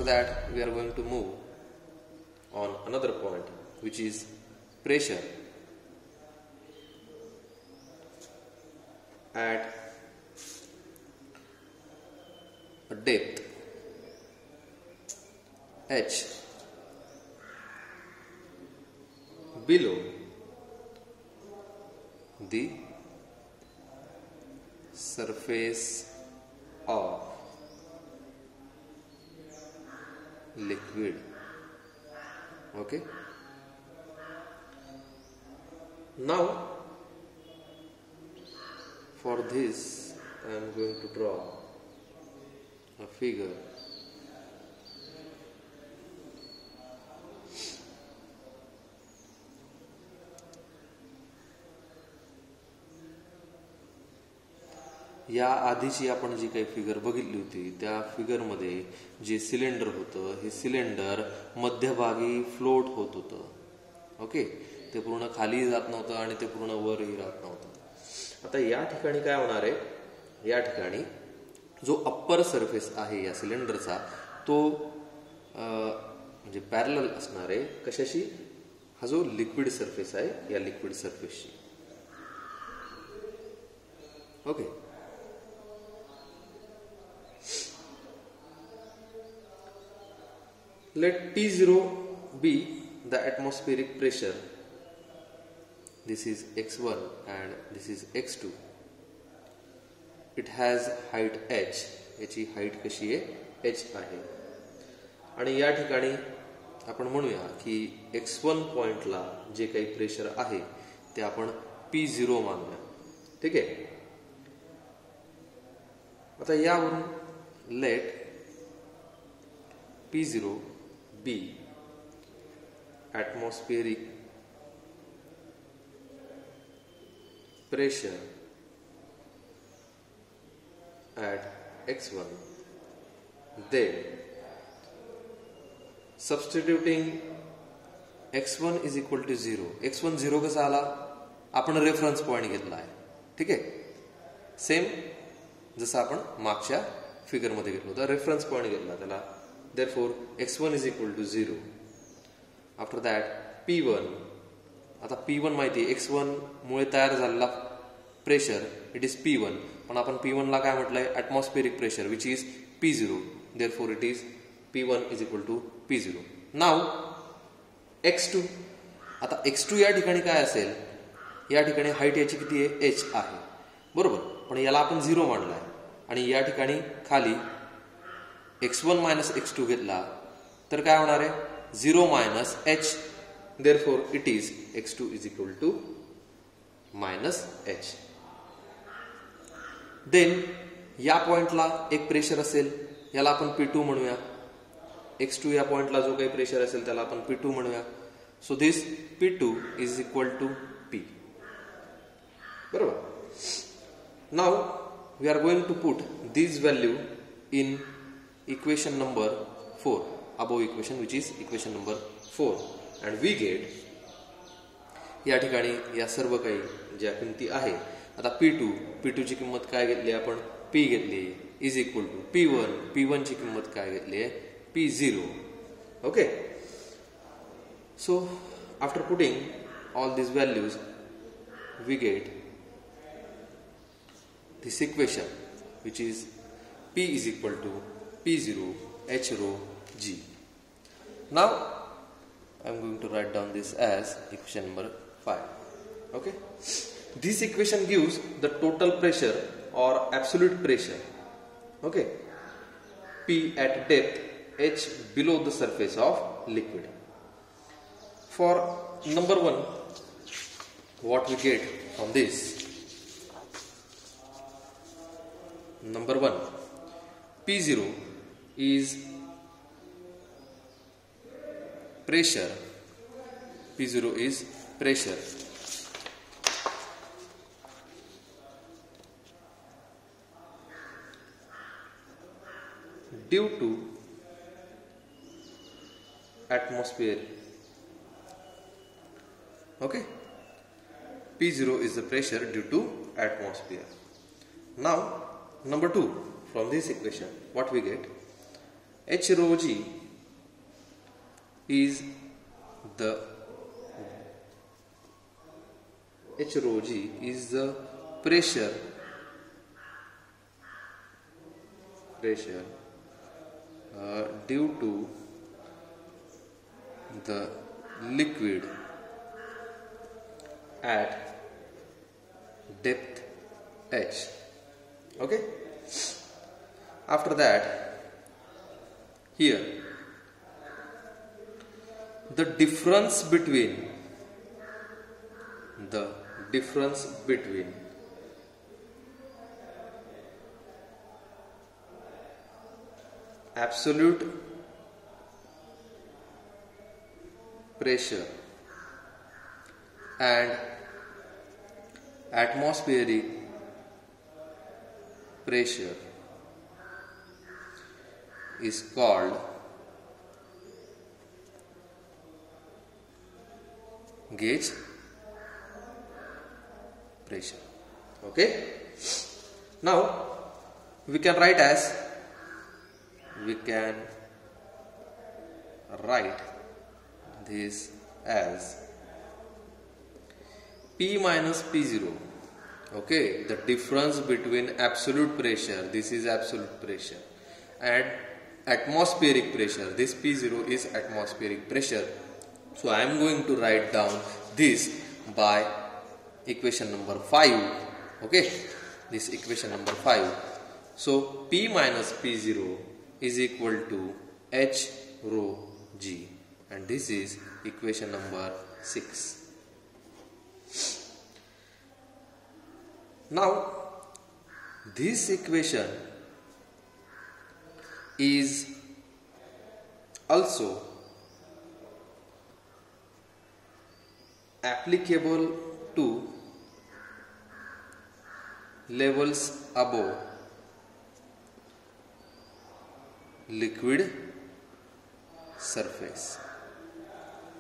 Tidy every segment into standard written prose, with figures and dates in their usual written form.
After that, we are going to move on another point, which is pressure at a depth h below the surface of liquid. Okay. Now, for this, I am going to draw a figure. या आधीची आपण जी काही figure बघितली होती त्या फिगरमध्ये जे cylinder होतं हे cylinder मध्यभागी float होत होतं. ओके, ते पूर्ण खाली जात नव्हतं आणि ते पूर्ण वरही राहत नव्हतं. आता या ठिकाणी काय होणार आहे, या ठिकाणी जो अप्पर सरफेस आहे या सिलेंडरचा तो म्हणजे पॅरलल असणार आहे कशाशी, हा जो लिक्विड सरफेस आहे या लिक्विड सरफेसशी. Okay, let T0 be the atmospheric pressure. This is x1 and this is x2. It has height h. याची हाईट कशी आहे, h आहे. आणि या ठिकाणी आपण म्हणूया की x1 पॉइंटला जे काही प्रेशर आहे ते आपण P0 मानूया. ठीक आहे. आता यावरून late P0 be atmospheric pressure at x1, then substituting x1 is equal to 0. x1 0 कसा आला, आपण रेफरन्स पॉइंट घेतला आहे. ठीक आहे, सेम जसं आपण मागच्या फिगर मध्ये घेतलं होतं, रेफरन्स पॉइंट घेतला त्याला. Therefore, x1 is equal to 0. After that, P1. आता P1 माहिती आहे, x1 मुळे तयार झालेला प्रेशर इट इज P1. पण आपण P1 ला काय म्हटलंय, atmospheric pressure which is P0. Therefore, it is P1 is equal to P0. Now, x2. आता x2 या ठिकाणी काय असेल, या ठिकाणी हाईट याची किती आहे, h आहे. बरोबर, पण याला आपण 0 मानलाय आणि या ठिकाणी खाली x1 मायनस x2 घेतला तर काय होणार आहे, 0 minus h. Therefore, it is x2 is equal to minus h. Then या पॉइंटला एक प्रेशर असेल, याला आपण P2 म्हणूया. x2 या पॉइंटला जो काही प्रेशर असेल त्याला आपण P2 म्हणूया. So this P2 is equal to P. बरोबर. Now we are going to put this value in equation number 4, above equation which is equation number 4, and we get या ठिकाणी या सर्व काही ज्या किमती आहे. आता P2 ची किंमत काय घेतली आपण, P घेतली इज इक्वल टू P1 ची किंमत काय घेतली आहे, P0. Okay, so after putting all these values we get this equation which is P is equal to P0 H rho G. Now I am going to write down this as equation number 5. Okay, this equation gives the total pressure or absolute pressure. Okay, P at depth H below the surface of liquid. For number 1, what we get from this, number 1, P0 is pressure. P0 is pressure due to atmosphere. Okay, P0 is the pressure due to atmosphere. Now number 2, from this equation what we get, H rho g is the pressure due to the liquid at depth h. Okay. After that, here the difference between absolute pressure and atmospheric pressure is called gauge pressure. Okay. Now we can write this as P minus P0. Okay, the difference between absolute pressure, this is absolute pressure, and atmospheric pressure, this P0 is atmospheric pressure. So I am going to write down this by equation number 5. Okay, this equation number 5. So P minus P0 is equal to H rho g, and this is equation number 6. Now this equation is also applicable to levels above liquid surface.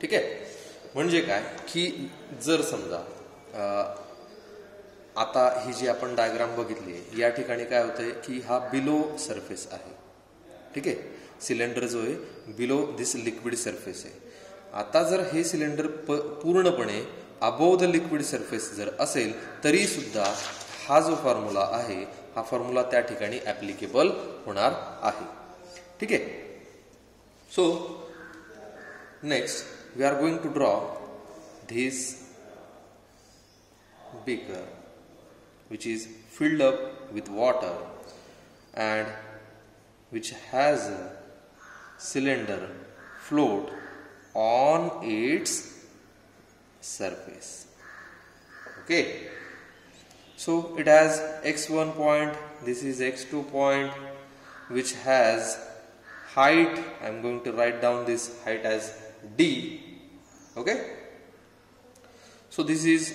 ठीक आहे. म्हणजे काय की जर समजा आता ही जी आपण diagram बघितली आहे, या ठिकाणी काय होतंय की हा बिलो सरफेस आहे. ठीक आहे. सिलेंडर जो आहे बिलो दिस लिक्विड सरफेस आहे. आता जर हे सिलेंडर पूर्णपणे अबोव द लिक्विड सरफेस जर असेल तरी सुद्धा हा जो फॉर्म्युला आहे हा फॉर्म्युला त्या ठिकाणी ऍप्लिकेबल होणार आहे. ठीक आहे. So next we are going to draw this beaker which is filled up with water and which has a cylinder float on its surface. Okay, so it has x1 point, this is x2 point, which has height, I am going to write down this height as d. Okay, so this is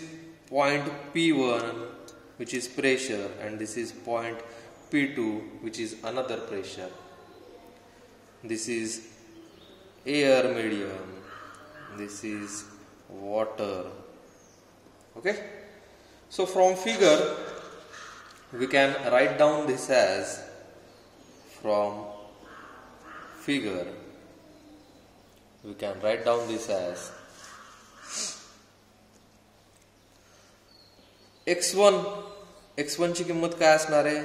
point P1 which is pressure, and this is point P2 which is another pressure. This is air medium, this is water. Okay, so from figure we can write down this as, from figure we can write down this as x1 ची किंमत काय असणार आहे,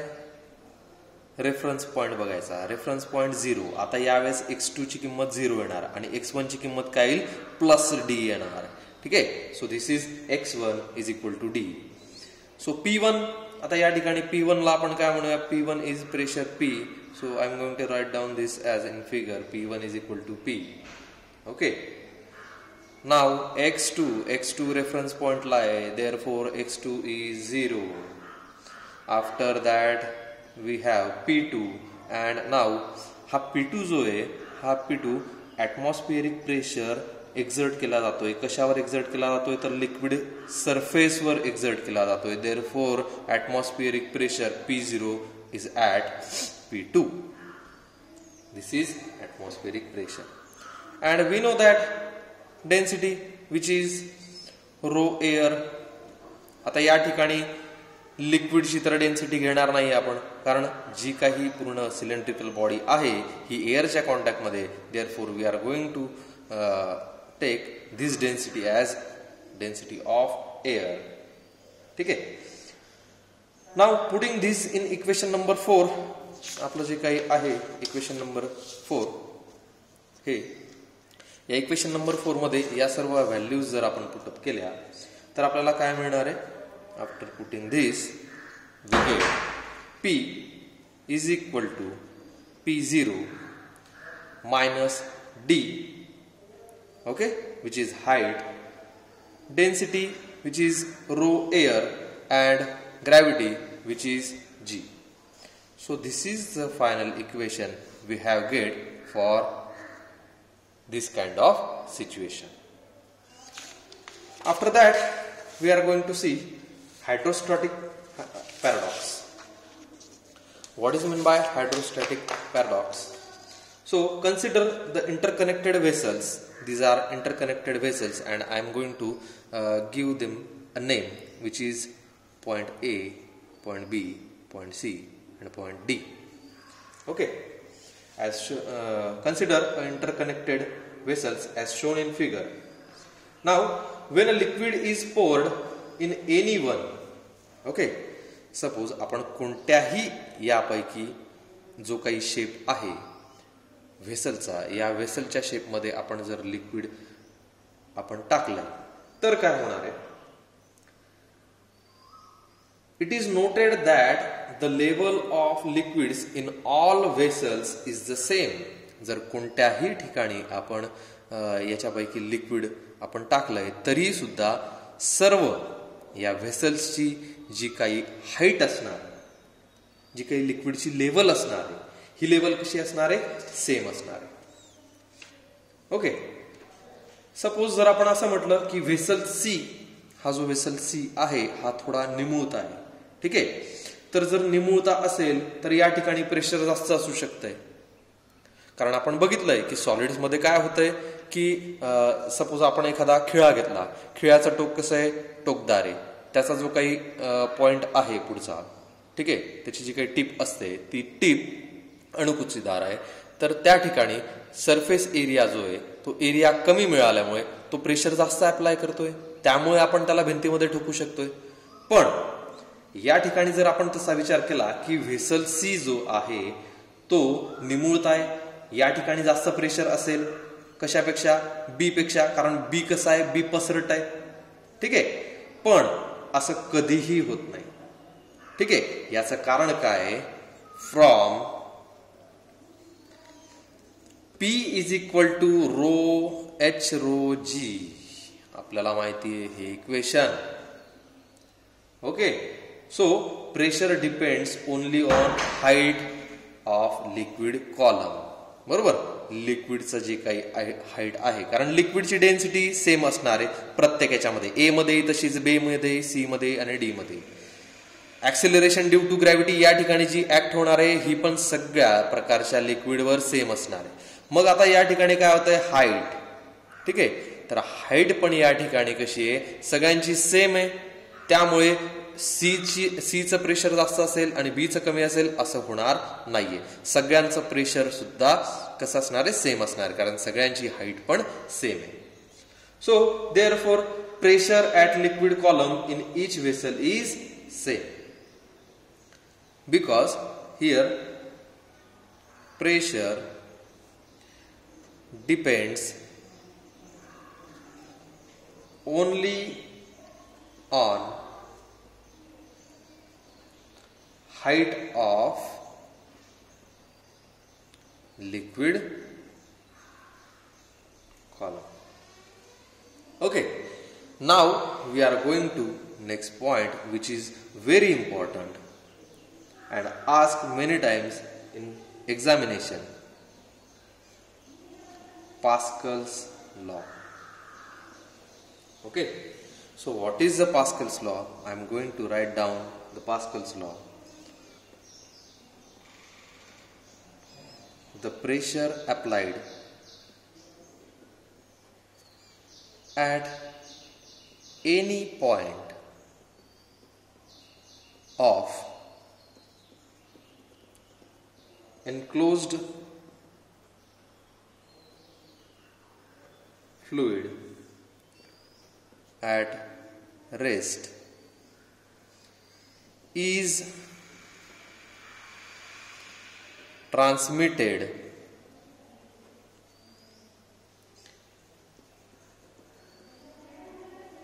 reference point बघायचा, reference point 0. आता यावेळेस x2 ची किंमत 0 येणार आणि x1 ची किंमत काय येईल प्लस d येणार. ठीक आहे. So this is x1 is equal to d. So P1, आता या ठिकाणी P1 ला आपण काय म्हणूया, P1 is pressure P. So I am going to write down this as in figure P1 is equal to P. Okay. Now x2 reference point lie, therefore x2 is 0. After that we have P2, and now हा P2 जो आहे हा P2 atmospheric pressure exert केला जातोय. कशावर exert केला जातोय तर लिक्विड सरफेस वर exert केला जातोय. therefore atmospheric pressure P0 is at P2. This is atmospheric pressure, and we know that density which is rho air. आता या ठिकाणी लिक्विडची तर डेन्सिटी घेणार नाही आपण, कारण जी काही पूर्ण सिलेंड्रिकल बॉडी आहे ही एअरच्या कॉन्टॅक्टमध्ये, therefore we are going to take this density as density of air. ठीक आहे. Now putting this in equation number 4, आपलं जे काही आहे इक्वेशन नंबर 4, हे या इक्वेशन नंबर 4 मध्ये या सर्व व्हॅल्यूज जर आपण पुटअप केल्या तर आपल्याला काय मिळणार आहे? After putting this we get P is equal to P0 minus D, okay, which is height, density which is rho air, and gravity which is G. So this is the final equation we have get for this kind of situation. After that we are going to see hydrostatic paradox. What is meant by hydrostatic paradox? So consider the interconnected vessels. These are interconnected vessels and I am going to give them a name which is point A, point B, point C and point D. Okay. Consider interconnected vessels as shown in figure. Now when a liquid is poured in any one, okay, suppose आपण कोणत्याही यापैकी जो काही shape आहे व्हेसलचा, या व्हेसलच्या शेपमध्ये आपण जर liquid आपण टाकलं तर काय होणार आहे? It is noted that the level of liquids in all vessels is the same. जर कोणत्याही ठिकाणी आपण याच्यापैकी लिक्विड आपण टाकलंय तरी सुद्धा सर्व या व्हेसल्सची जी काही हाईट असणार, जी काही लिक्विडची लेवल असणार आहे, ही लेवल कशी असणार आहे? सेम असणार आहे. ओके. सपोज जर आपण असं म्हटलं की व्हेसल सी, हा जो व्हेसल सी आहे हा थोडा निमुळता आहे. ठीक आहे. तर जर निमुळता असेल तर या ठिकाणी प्रेशर जास्त असू शकतंय, कारण आपण बघितलंय की सॉलिड्स मध्ये काय होतंय की सपोज आपण एखादा खिळा घेतला, खिळ्याचं टोक कसं आहे? टोकदार आहे. त्याचा जो काही पॉइंट आहे पुढचा, ठीक आहे, त्याची जी काही टिप असते ती टिप अणुकुचीदार आहे. तर त्या ठिकाणी सरफेस एरिया जो आहे तो एरिया कमी मिळाल्यामुळे तो प्रेशर जास्त अप्लाय करतोय, त्यामुळे आपण त्याला भिंतीमध्ये ठोकू शकतोय. पण या ठिकाणी जर आपण तसा विचार केला की व्हेसल सी जो आहे तो निमुळत आहे, या ठिकाणी जास्त प्रेशर असेल कशापेक्षा? बी पेक्षा, कारण बी कसं आहे? बी पसरट आहे. ठीक आहे. पण असं कधीही होत नाही. ठीक आहे. याचं कारण काय? From P is equal to rho H rho G, आपल्याला माहिती आहे हे equation. Okay. So pressure depends only on height of liquid column. बरोबर. लिक्विडचं जे काही हाईट आहे, कारण लिक्विडची डेन्सिटी सेम असणार आहे प्रत्येक याच्यामध्ये, ए मध्ये तशीच, बी मध्ये, सी मध्ये आणि डी मध्ये. ऍक्सेलरेशन ड्यू टू ग्रॅव्हिटी या ठिकाणी जी ऍक्ट होणार आहे ही पण सगळ्या प्रकारच्या लिक्विडवर सेम असणार आहे. मग आता या ठिकाणी काय होतंय? हाईट. ठीक आहे. तर हाईट पण या ठिकाणी कशी आहे? सगळ्यांची सेम आहे. त्यामुळे सीचं प्रेशर जास्त असेल आणि बीचं कमी असेल असं होणार नाहीये. सगळ्यांचं प्रेशर सुद्धा कसं असणार आहे? सेम असणार, कारण सगळ्यांची हाईट पण सेम आहे. So therefore pressure at liquid column in each vessel is same, because here pressure depends only on height of liquid column. Okay, now we are going to next point, which is very important and asked many times in examination. Pascal's law. Okay, so what is the Pascal's law? I am going to write down the Pascal's law. The pressure applied at any point of enclosed fluid at rest is transmitted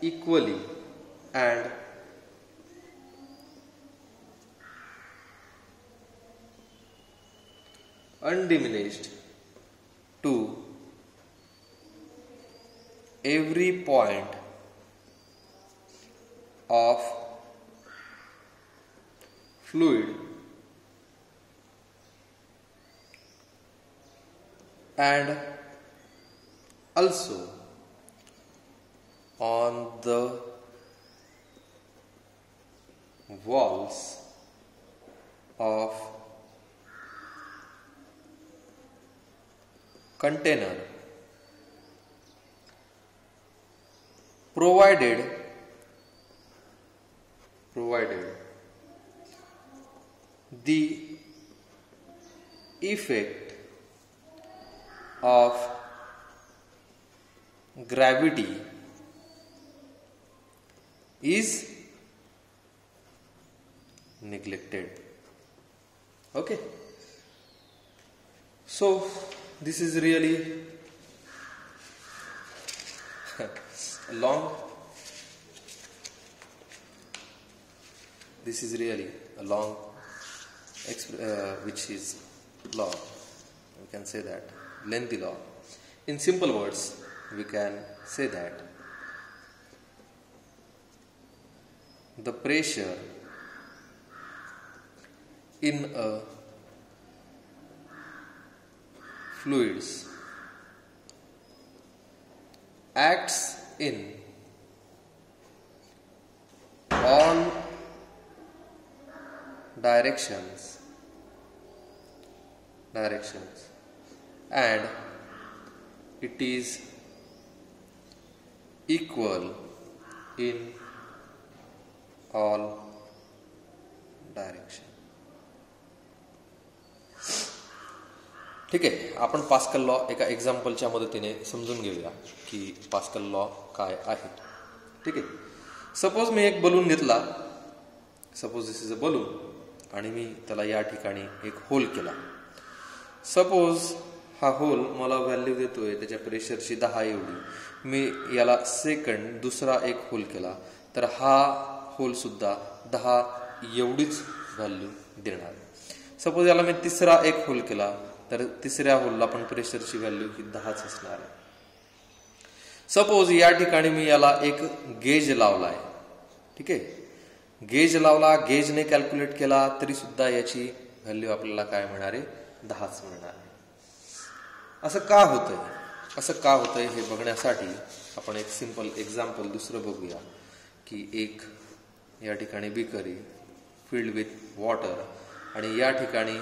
equally and undiminished to every point of fluid and also on the walls of container provided the effect of gravity is neglected. Okay, so this is really long. This is really a long which is law. We can say that lengthy law. In simple words, we can say that the pressure in a fluids acts in all directions and it is equal in all direction. ठीक आहे, आपण pascal law एका एक्झाम्पलच्या मदतीने समजून घेऊया की pascal law काय आहे. ठीक आहे, सपोज मी एक बलून घेतला. Suppose this is a balloon आणि मी त्याला या ठिकाणी एक होल केला. सपोज हा होल मला व्हॅल्यू देतोय त्याच्या प्रेशरची 10 एवढी. मी याला सेकंड दुसरा एक होल केला तर हा होल सुद्धा 10 एवढीच व्हॅल्यू देणार. सपोज याला मी तिसरा एक होल केला तर तिसऱ्या होलला पण प्रेशरची व्हॅल्यू ही 10च असणार आहे. सपोज या ठिकाणी मी याला एक गेज लावलाय. ठीक आहे, गेज लावला, गेजने कॅल्क्युलेट केला तरी सुद्धा याची व्हॅल्यू आपल्याला काय मिळणार आहे, 10च मिळणार आहे. असं का होतंय हे बघण्यासाठी आपण एक सिंपल एक्झाम्पल दुसरं बघूया की एक या ठिकाणी बिकर फिल्ड विथ वॉटर आणि या ठिकाणी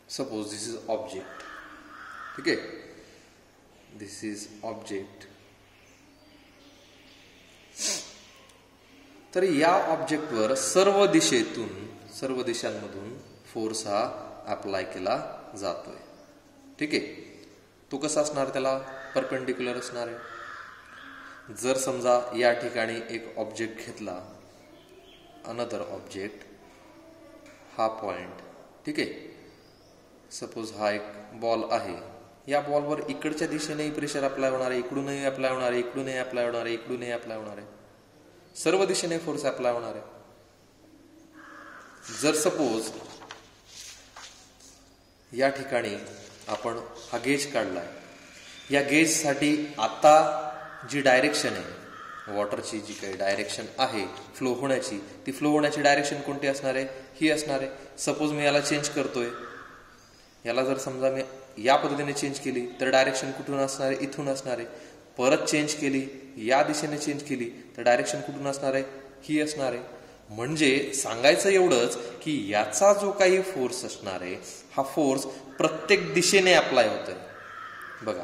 सपोज दिस इज ऑब्जेक्ट. ठीक आहे, दिस इज ऑब्जेक्ट. तर या ऑब्जेक्टवर सर्व दिशांमधून फोर्स हा अप्लाय केला जातोय. ठीक आहे, तो कसा असणार, त्याला परपेंडिक्युलर असणार आहे. जर समजा या ठिकाणी एक ऑब्जेक्ट घेतला, अनदर ऑब्जेक्ट, हा पॉइंट. ठीक आहे, सपोज हा एक बॉल आहे. या बॉलवर इकडच्या दिशेने प्रेशर अप्लाय होणार आहे, इकडूनही अप्लाय होणार आहे, इकडूनही अप्लाय होणार आहे, इकडूनही अप्लाय होणार आहे. सर्व दिशेने फोर्स अप्लाय होणार आहे. जर सपोज या ठिकाणी आपण हा गेज काढलाय, या गेजसाठी आता जी डायरेक्शन आहे, वॉटरची जी काही डायरेक्शन आहे फ्लो होण्याची, ती फ्लो होण्याची डायरेक्शन कोणती असणार आहे, ही असणार आहे. सपोज मी याला चेंज करतोय, याला जर समजा मी या पद्धतीने चेंज केली तर डायरेक्शन कुठून असणार आहे, इथून असणार आहे. परत चेंज केली, या दिशेने चेंज केली तर डायरेक्शन कुठून असणार आहे, ही असणार आहे. म्हणजे सांगायचं एवढंच की याचा जो काही फोर्स असणार आहे, हा फोर्स प्रत्येक दिशेने अप्लाय होतोय. बघा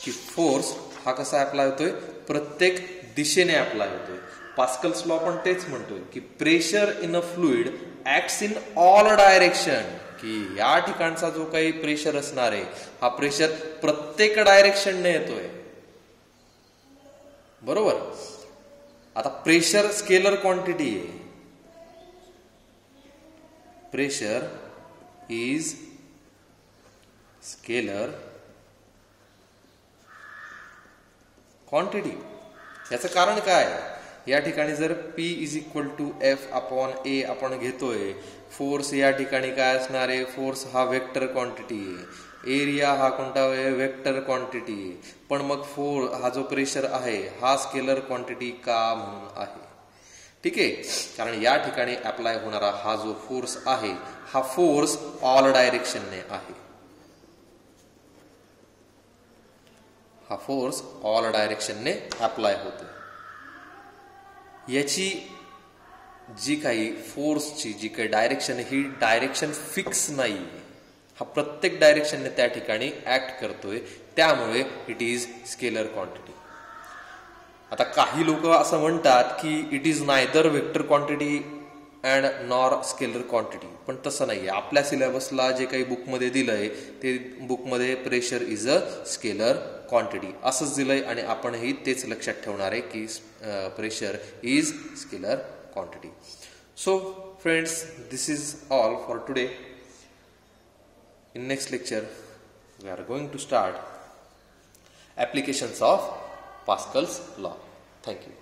की फोर्स हा कसा अप्लाय होतोय, प्रत्येक दिशेने अप्लाय होतोय. पास्कल्स लॉ पण तेच म्हणतोय की pressure in a fluid acts in all direction, की या ठिकाणचा जो काही प्रेशर असणार आहे हा प्रेशर प्रत्येक डायरेक्शनने येतोय. बरोबर. आता प्रेशर स्केलर क्वांटिटी आहे. Pressure is scalar quantity. याचं कारण काय? या ठिकाणी जर P is equal to F upon A आपण घेतोय, फोर्स या ठिकाणी काय असणार आहे? फोर्स हा वेक्टर क्वांटिटी आहे, एरिया हा कोणता आहे? Vector quantity. पण मग हा जो प्रेशर आहे हा स्केलर क्वांटिटी का म्हणून आहे? ठीक आहे, कारण या ठिकाणी अप्लाय होणारा हा जो फोर्स आहे हा फोर्स ऑल डायरेक्शनने आहे. हा फोर्स ऑल डायरेक्शनने अप्लाय होतो. याची जी काही फोर्सची जी काही डायरेक्शन ही डायरेक्शन फिक्स नाही, हा प्रत्येक डायरेक्शनने त्या ठिकाणी ऍक्ट करतोय, त्यामुळे इट इज स्केलर क्वांटिटी. आता काही लोक असं म्हणतात की it is neither vector quantity and nor scalar quantity, पण तसं नाहीये. आपल्या सिलेबसला जे काही बुकमध्ये दिलंय ते बुकमध्ये pressure is a scalar quantity असंच दिलंय आणि आपणही तेच लक्षात ठेवणार आहे की pressure is scalar quantity. So friends, this is all for today. In next lecture we are going to start applications of Pascal's law. Thank you.